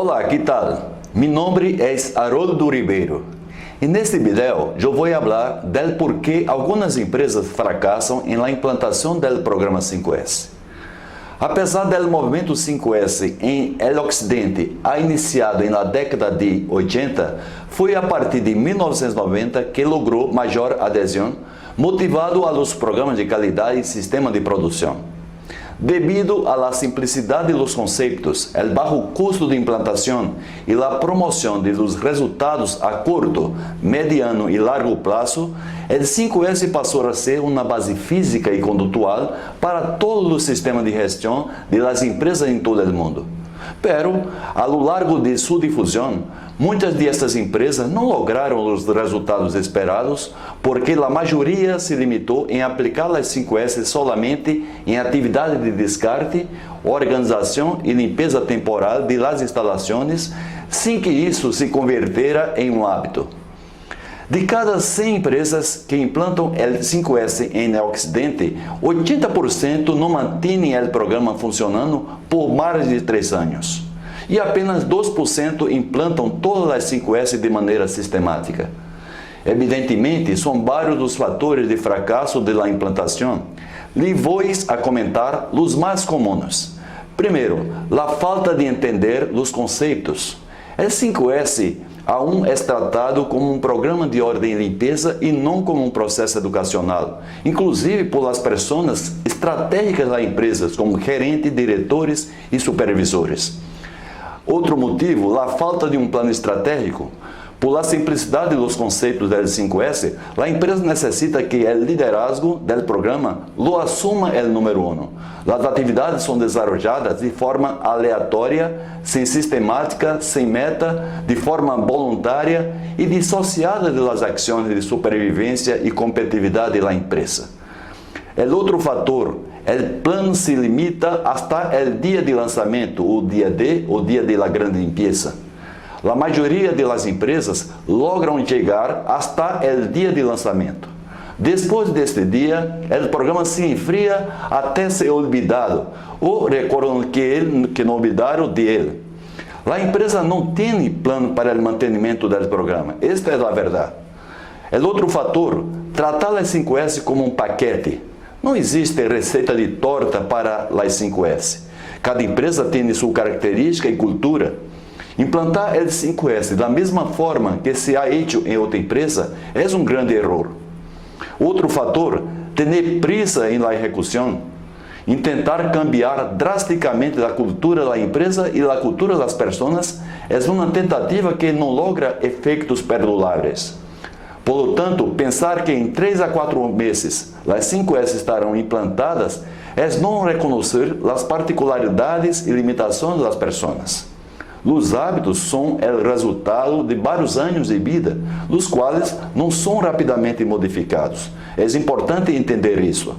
Olá, ¿qué tal? Mi nombre es Haroldo Ribeiro. En este video yo voy a hablar del por qué algunas empresas fracasan en la implantación del programa 5S. Apesar del movimento 5S em el Ocidente ha iniciado na década de 80, foi a partir de 1990 que logrou maior adesão, motivado a los programas de qualidade e sistema de produção. Debido a la simplicidad de los conceptos, el bajo costo de implantación y la promoción de los resultados a corto, mediano y largo plazo, el 5S pasó a ser una base física y conductual para todos los sistemas de gestión de las empresas en todo el mundo. Pero, a lo largo de su difusión, muitas de estas empresas não lograram os resultados esperados porque a maioria se limitou em aplicar as 5S solamente em atividades de descarte, organização e limpeza temporal de las instalações, sem que isso se convertera em um hábito. De cada 100 empresas que implantam o 5S em Ocidente, 80% não mantêm o programa funcionando por mais de 3 anos. E apenas 2% implantam todas as 5S de maneira sistemática. Evidentemente, são vários os fatores de fracasso da implantação. Lhe vou a comentar os mais comuns. Primeiro, a falta de entender os conceitos. O 5S aún é tratado como um programa de ordem e limpeza e não como um processo educacional, inclusive por as pessoas estratégicas da empresa, como gerentes, diretores e supervisores. Outro motivo, a falta de um plano estratégico. Por la simplicidade dos conceitos do 5S, a empresa necessita que o liderazgo do programa lo assuma o número 1. As atividades são desenvolvidas de forma aleatória, sem sistemática, sem meta, de forma voluntária e dissociada das ações de sobrevivência e competitividade da empresa. O outro fator, o plano se limita hasta o dia de lançamento, o dia de la grande limpieza. A maioria das empresas logram chegar hasta o dia de lançamento. Depois deste dia, o programa se enfria até ser olvidado ou recordam que não olvidaram de ele. A empresa não tem plano para o mantenimento do programa. Esta é a verdade. O outro fator, tratar as 5S como um paquete. Não existe receita de torta para as 5S. Cada empresa tem sua característica e cultura. Implantar o 5S da mesma forma que se ha hecho em outra empresa é um grande erro. Outro fator, ter prisa em la execução. Intentar cambiar drasticamente a cultura da empresa e a cultura das pessoas é uma tentativa que não logra efeitos perduráveis. Por lo tanto, pensar que em 3 a 4 meses as 5S estarão implantadas é não reconhecer as particularidades e limitações das pessoas. Os hábitos são o resultado de vários anos de vida, os quais não são rapidamente modificados. É importante entender isso.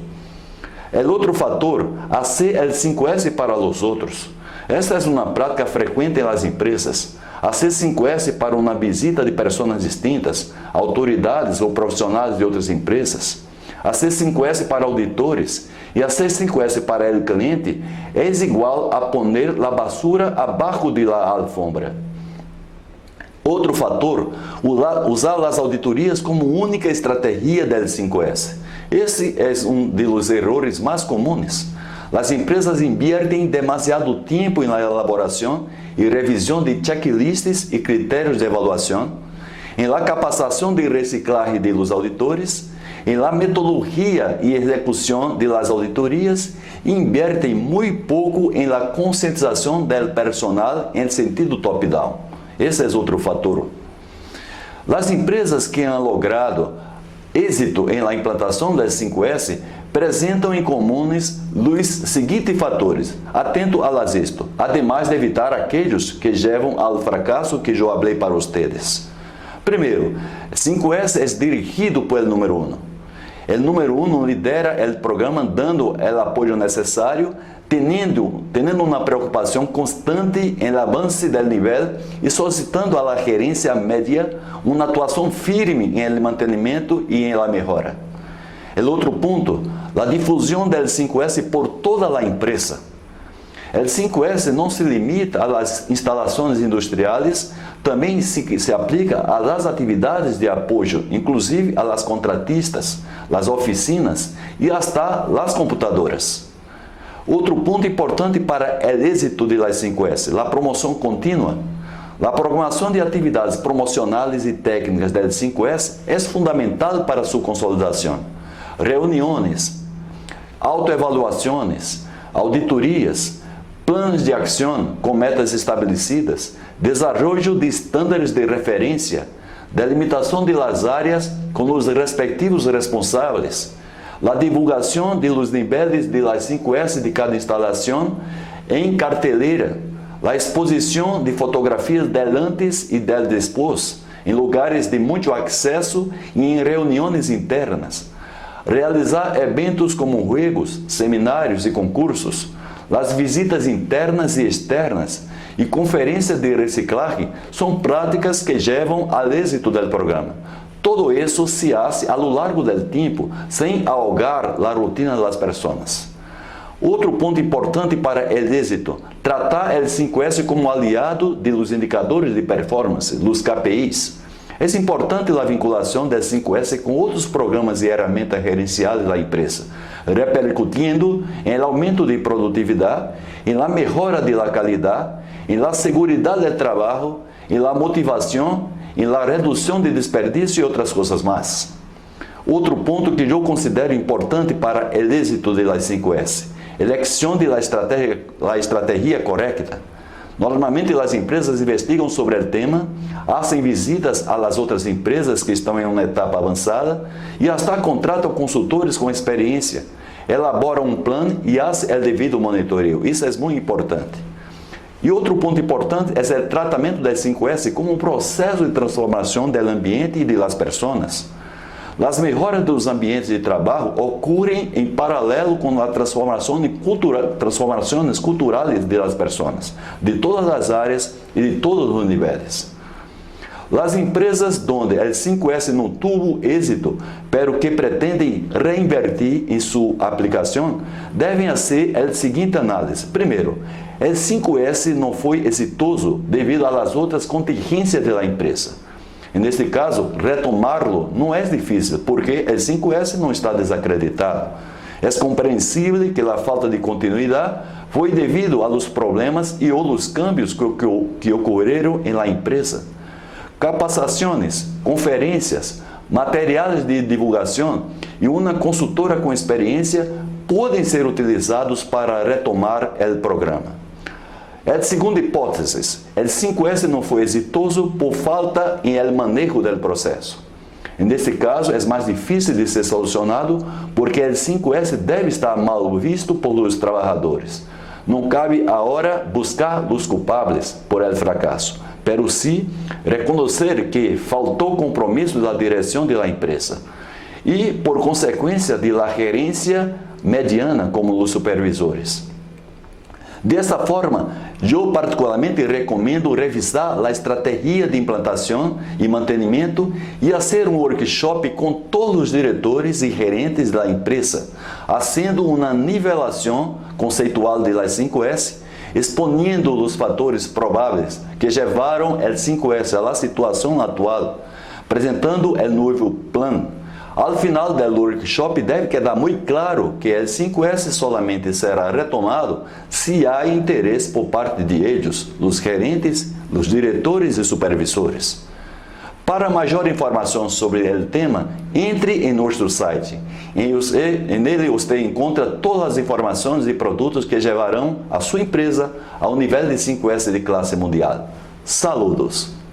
O outro fator, hacer o 5S para os outros. Esta é uma prática frequente nas empresas. Hacer 5S para uma visita de pessoas distintas, autoridades ou profissionais de outras empresas. Hacer 5S para auditores e hacer 5S para o cliente é igual a poner a basura abaixo de la alfombra. Outro fator, usar as auditorias como única estratégia do 5S. Esse é um dos erros mais comuns. As empresas inviertem demasiado tempo na elaboração e revisão de checklists e critérios de avaliação, em la capacitação de reciclagem de los auditores, em la metodologia e execução de las auditorias e inviertem muito pouco em la conscientização do personal em sentido top-down. Esse é outro fator. As empresas que han logrado êxito em la implantação das 5S apresentam em comuns os seguintes fatores. Atento a las esto, además de evitar aqueles que levam ao fracasso que eu falei para vocês. Primeiro, 5S é dirigido por el número 1. O número 1 lidera o programa dando o apoio necessário, tendo uma preocupação constante em avance do nível e solicitando à gerência média uma atuação firme em el mantenimento e em la mejora. O outro ponto, a difusão do 5S por toda a empresa. El 5S não se limita às instalações industriais, também se aplica às atividades de apoio, inclusive às contratistas, às oficinas e hasta às computadoras. Outro ponto importante para o êxito de las 5S, a promoção contínua. A programação de atividades promocionais e técnicas del 5S é fundamental para sua consolidação. Reuniões, autoevaluações, auditorias, planos de ação com metas estabelecidas, desenvolvimento de estándares de referência, delimitação de las áreas com os respectivos responsáveis, a divulgação de los níveis de las 5S de cada instalação em cartelera, a exposição de fotografias del antes e del después, em lugares de muito acesso e em reuniões internas, realizar eventos como juegos, seminários e concursos, as visitas internas e externas e conferências de reciclagem são práticas que levam ao êxito do programa. Todo isso se hace a lo largo del tempo, sem ahogar a rotina das pessoas. Outro ponto importante para o êxito, tratar o 5S como aliado de los indicadores de performance, los KPIs. É importante a vinculação do 5S com outros programas e ferramentas gerenciais da empresa, repercutindo em aumento de produtividade, em la melhora de la qualidade, em la segurança do trabalho, em la motivação, em la redução de desperdício e outras coisas mais. Outro ponto que eu considero importante para o êxito de las 5S, eleição de la estratégia correta. Normalmente as empresas investigam sobre o tema, fazem visitas às outras empresas que estão em uma etapa avançada e até contratam consultores com experiência, elaboram um plano e fazem o devido monitoreio. Isso é muito importante. E outro ponto importante é o tratamento do 5S como um processo de transformação do ambiente e das pessoas. As melhoras dos ambientes de trabalho ocorrem em paralelo com a transformações culturais das pessoas, de todas as áreas e de todos os níveis. As empresas onde o 5S não tuvo êxito, pero que pretendem reinvertir em sua aplicação, devem fazer a seguinte análise. Primeiro, o 5S não foi exitoso devido às outras contingências da empresa. Neste caso, retomá-lo não é difícil, porque o 5S não está desacreditado. É compreensível que a falta de continuidade foi devido aos problemas e aos cambios que ocorreram na empresa. Capacitações, conferências, materiais de divulgação e uma consultora com experiência podem ser utilizados para retomar o programa. A segunda hipótese, o 5S não foi exitoso por falta em el manejo do processo. Neste caso, é mais difícil de ser solucionado porque o 5S deve estar mal visto por os trabalhadores. Não cabe agora buscar os culpables por el fracasso, pero sim reconhecer que faltou compromisso da direção da empresa e, por consequência, de la gerência mediana como os supervisores. Dessa forma, eu particularmente recomendo revisar a estratégia de implantação e mantenimento e fazer um workshop com todos os diretores e gerentes da empresa, fazendo uma nivelação conceitual de las 5S, exponendo os fatores prováveis que levaram o 5S à situação atual, apresentando o novo plano. Ao final do workshop, deve quedar muito claro que o 5S solamente será retomado se há interesse por parte de eles, os gerentes, os diretores e supervisores. Para maior informação sobre o tema, entre em nosso site. Nele você encontra todas as informações e produtos que levarão a sua empresa ao nível de 5S de classe mundial. Saludos!